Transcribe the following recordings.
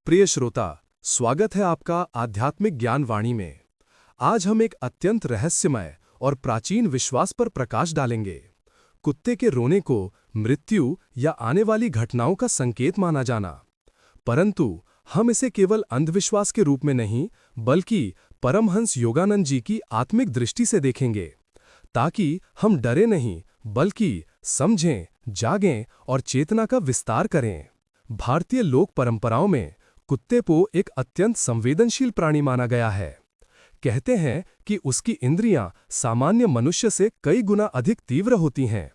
प्रिय श्रोता, स्वागत है आपका आध्यात्मिक ज्ञान वाणी में। आज हम एक अत्यंत रहस्यमय और प्राचीन विश्वास पर प्रकाश डालेंगे। कुत्ते के रोने को मृत्यु या आने वाली घटनाओं का संकेत माना जाना, परंतु हम इसे केवल अंधविश्वास के रूप में नहीं, बल्कि परमहंस योगानंद जी की आत्मिक दृष्टि से देखेंगे, ताकि हम डरे नहीं, बल्कि समझें, जागें और चेतना का विस्तार करें। भारतीय लोक परंपराओं में कुत्ते को एक अत्यंत संवेदनशील प्राणी माना गया है। कहते हैं कि उसकी इंद्रियां सामान्य मनुष्य से कई गुना अधिक तीव्र होती हैं।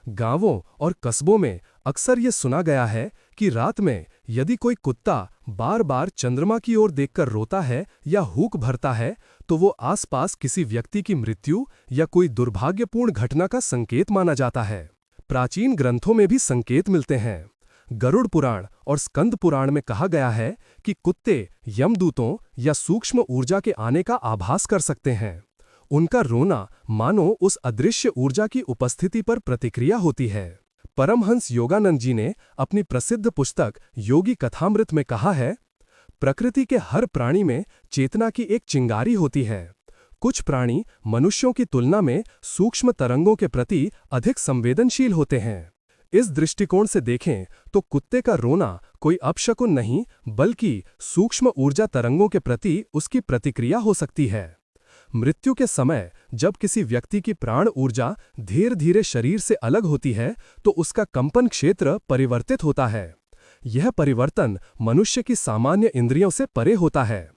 गांवों और कस्बों में अक्सर ये सुना गया है कि रात में यदि कोई कुत्ता बार बार चंद्रमा की ओर देखकर रोता है या हूक भरता है, तो वो आसपास किसी व्यक्ति की मृत्यु या कोई दुर्भाग्यपूर्ण घटना का संकेत माना जाता है। प्राचीन ग्रंथों में भी संकेत मिलते हैं। गरुड़ पुराण और स्कंद पुराण में कहा गया है कि कुत्ते यमदूतों या सूक्ष्म ऊर्जा के आने का आभास कर सकते हैं। उनका रोना मानो उस अदृश्य ऊर्जा की उपस्थिति पर प्रतिक्रिया होती है। परमहंस योगानंद जी ने अपनी प्रसिद्ध पुस्तक योगी कथामृत में कहा है, प्रकृति के हर प्राणी में चेतना की एक चिंगारी होती है। कुछ प्राणी मनुष्यों की तुलना में सूक्ष्म तरंगों के प्रति अधिक संवेदनशील होते हैं। इस दृष्टिकोण से देखें तो कुत्ते का रोना कोई अपशकुन नहीं, बल्कि सूक्ष्म ऊर्जा तरंगों के प्रति उसकी प्रतिक्रिया हो सकती है। मृत्यु के समय जब किसी व्यक्ति की प्राण ऊर्जा धीरे धीरे शरीर से अलग होती है, तो उसका कंपन क्षेत्र परिवर्तित होता है। यह परिवर्तन मनुष्य की सामान्य इंद्रियों से परे होता है,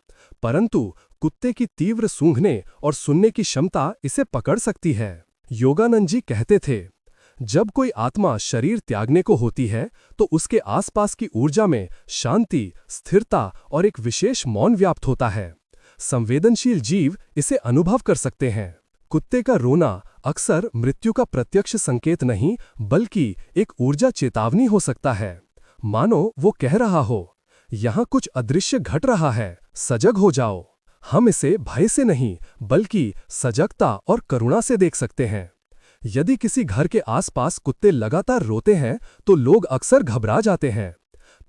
परंतु कुत्ते की तीव्र सूंघने और सुनने की क्षमता इसे पकड़ सकती है। योगानंद जी कहते थे, जब कोई आत्मा शरीर त्यागने को होती है, तो उसके आसपास की ऊर्जा में शांति, स्थिरता और एक विशेष मौन व्याप्त होता है। संवेदनशील जीव इसे अनुभव कर सकते हैं। कुत्ते का रोना अक्सर मृत्यु का प्रत्यक्ष संकेत नहीं, बल्कि एक ऊर्जा चेतावनी हो सकता है। मानो वो कह रहा हो, यहाँ कुछ अदृश्य घट रहा है, सजग हो जाओ। हम इसे भय से नहीं, बल्कि सजगता और करुणा से देख सकते हैं। यदि किसी घर के आसपास कुत्ते लगातार रोते हैं, तो लोग अक्सर घबरा जाते हैं,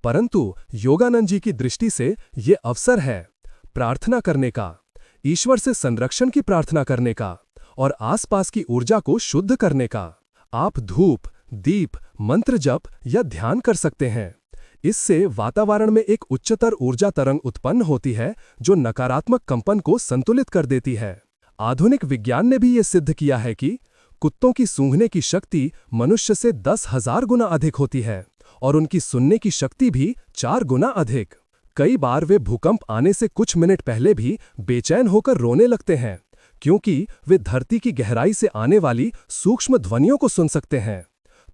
परंतु योगानंद जी की दृष्टि से ये अवसर है प्रार्थना करने का, ईश्वर से संरक्षण की प्रार्थना करने का और आसपास की ऊर्जा को शुद्ध करने का। आप धूप, दीप, मंत्र जप या ध्यान कर सकते हैं। इससे वातावरण में एक उच्चतर ऊर्जा तरंग उत्पन्न होती है, जो नकारात्मक कंपन को संतुलित कर देती है। आधुनिक विज्ञान ने भी ये सिद्ध किया है कि कुत्तों की सूंघने की शक्ति मनुष्य से 10,000 गुना अधिक होती है और उनकी सुनने की शक्ति भी 4 गुना अधिक। कई बार वे भूकंप आने से कुछ मिनट पहले भी बेचैन होकर रोने लगते हैं, क्योंकि वे धरती की गहराई से आने वाली सूक्ष्म ध्वनियों को सुन सकते हैं।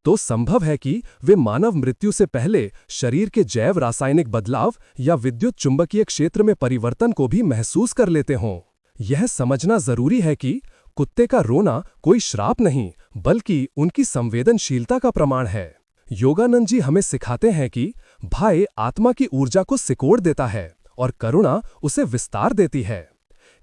तो संभव है कि वे मानव मृत्यु से पहले शरीर के जैव रासायनिक बदलाव या विद्युत चुंबकीय क्षेत्र में परिवर्तन को भी महसूस कर लेते हों। यह समझना जरूरी है कि कुत्ते का रोना कोई श्राप नहीं, बल्कि उनकी संवेदनशीलता का प्रमाण है। योगानंद जी हमें सिखाते हैं कि भय आत्मा की ऊर्जा को सिकोड़ देता है और करुणा उसे विस्तार देती है।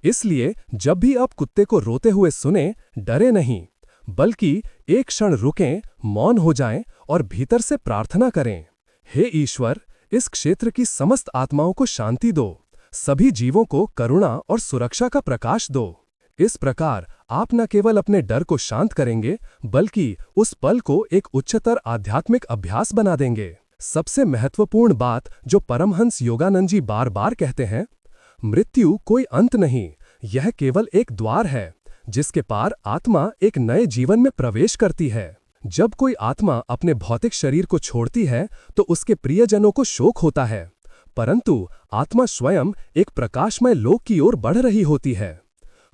इसलिए जब भी आप कुत्ते को रोते हुए सुने, डरे नहीं, बल्कि एक क्षण रुकें, मौन हो जाएं और भीतर से प्रार्थना करें, हे ईश्वर, इस क्षेत्र की समस्त आत्माओं को शांति दो, सभी जीवों को करुणा और सुरक्षा का प्रकाश दो। इस प्रकार आप न केवल अपने डर को शांत करेंगे, बल्कि उस पल को एक उच्चतर आध्यात्मिक अभ्यास बना देंगे। सबसे महत्वपूर्ण बात जो परमहंस योगानंद जी बार बार कहते हैं, मृत्यु कोई अंत नहीं, यह केवल एक द्वार है जिसके पार आत्मा एक नए जीवन में प्रवेश करती है। जब कोई आत्मा अपने भौतिक शरीर को छोड़ती है, तो उसके प्रियजनों को शोक होता है, परंतु आत्मा स्वयं एक प्रकाशमय लोक की ओर बढ़ रही होती है।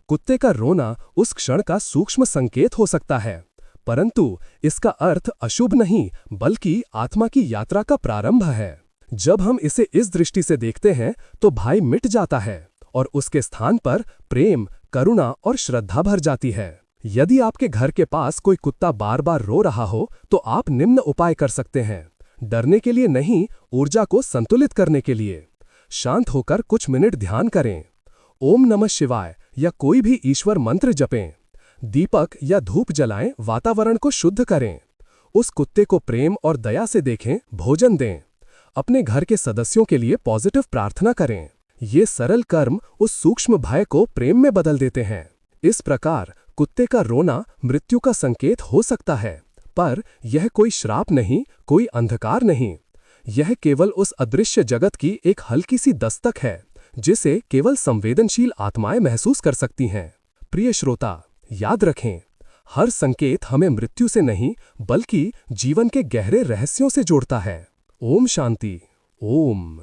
कुत्ते का रोना उस क्षण का सूक्ष्म संकेत हो सकता है, परंतु इसका अर्थ अशुभ नहीं, बल्कि आत्मा की यात्रा का प्रारंभ है। जब हम इसे इस दृष्टि से देखते हैं, तो भय मिट जाता है और उसके स्थान पर प्रेम, करुणा और श्रद्धा भर जाती है। यदि आपके घर के पास कोई कुत्ता बार बार रो रहा हो, तो आप निम्न उपाय कर सकते हैं। डरने के लिए नहीं, ऊर्जा को संतुलित करने के लिए शांत होकर कुछ मिनट ध्यान करें, ओम नमः शिवाय या कोई भी ईश्वर मंत्र जपें, दीपक या धूप जलाएं, वातावरण को शुद्ध करें। उस कुत्ते को प्रेम और दया से देखें, भोजन दें। अपने घर के सदस्यों के लिए पॉजिटिव प्रार्थना करें। ये सरल कर्म उस सूक्ष्म भय को प्रेम में बदल देते हैं। इस प्रकार कुत्ते का रोना मृत्यु का संकेत हो सकता है, पर यह कोई श्राप नहीं, कोई अंधकार नहीं। यह केवल उस अदृश्य जगत की एक हल्की सी दस्तक है, जिसे केवल संवेदनशील आत्माएं महसूस कर सकती हैं। प्रिय श्रोता, याद रखें, हर संकेत हमें मृत्यु से नहीं, बल्कि जीवन के गहरे रहस्यों से जोड़ता है। ओम शांति। ओम।